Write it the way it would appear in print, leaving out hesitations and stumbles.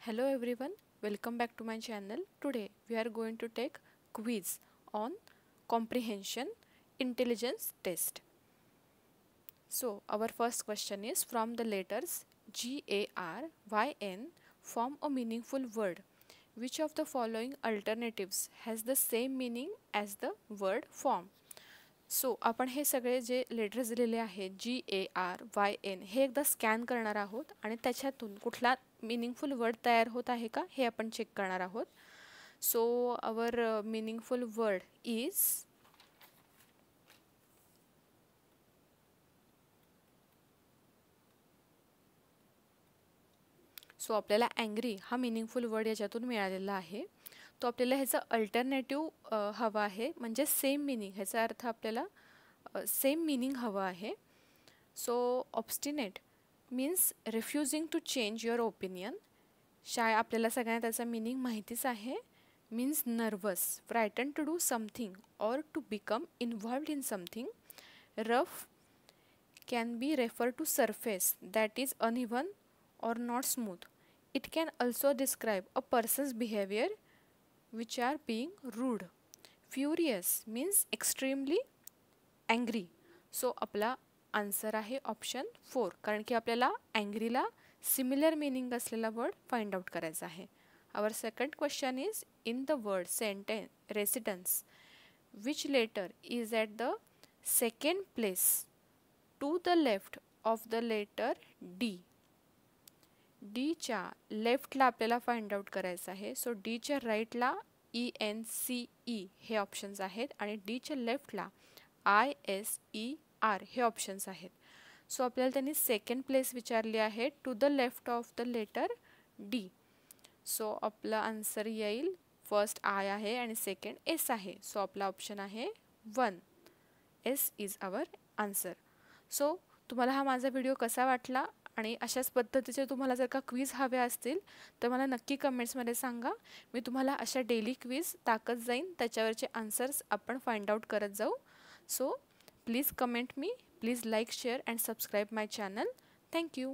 Hello everyone, welcome back to my channel. Today we are going to take quiz on comprehension intelligence test. So our first question is, from the letters G A R Y N form a meaningful word. Which of the following alternatives has the same meaning as the word form? So आपण हे सगळे जे letters दिलेले आहेत GARYN हे एकदा scan करणार आहोत आणि त्याच्यातून कुठला मीनिंगफुल वर्ड तयार होत आहे का हे आपण चेक करणार आहोत. So our meaningful word is so आपल्याला अँग्री हा मीनिंगफुल वर्ड याच्यातून मिळालेला आहे. तो आपल्याला ह्याचा अल्टरनेटिव्ह हवा आहे, म्हणजे सेम मिनिंग, ह्याचा अर्थ आपल्याला सेम मिनिंग हवं आहे. So obstinate means refusing to change your opinion. आपल्याला सगळ्यांना त्याचा मिनिंग माहितीच आहे. Means nervous, frighten to do something or to become involved in something. Rough can be referred to surface that is uneven or not smooth. It can also describe a person's behavior which are being rude. Furious means extremely angry. So आपला answer आहे option 4, कारण की आपल्याला अँग्रीला similar meaning असलेला word find out करायचा आहे. Our second question is, in the word sentence residence which letter is at the second place to the left of the letter D. डीच्या लेफ्टला आपल्याला फाइंड आउट करायचं आहे. सो डीच्या राईटला ENCE हे ऑप्शन्स आहेत आणि डीच्या लेफ्टला ISER हे ऑप्शन्स आहेत. सो आपल्याला त्यांनी सेकंड प्लेस विचारली आहे to the left of the letter D. So आपला आन्सर येईल, फर्स्ट आय आहे आणि सेकंड एस आहे. सो आपला ऑप्शन आहे 1. S is our answer. So तुम्हाला हा माझा व्हिडिओ कसा वाटला आणि अशाच पद्धतीचे तुम्हाला जर का क्विज हवे असतील तर मला नक्की कमेंट्समध्ये सांगा. मी तुम्हाला अशा डेली क्विज टाकत जाईन, त्याच्यावरचे आन्सर्स आपण फाइंड आउट करत जाऊ. So please comment me, please like, share and subscribe my channel. Thank you.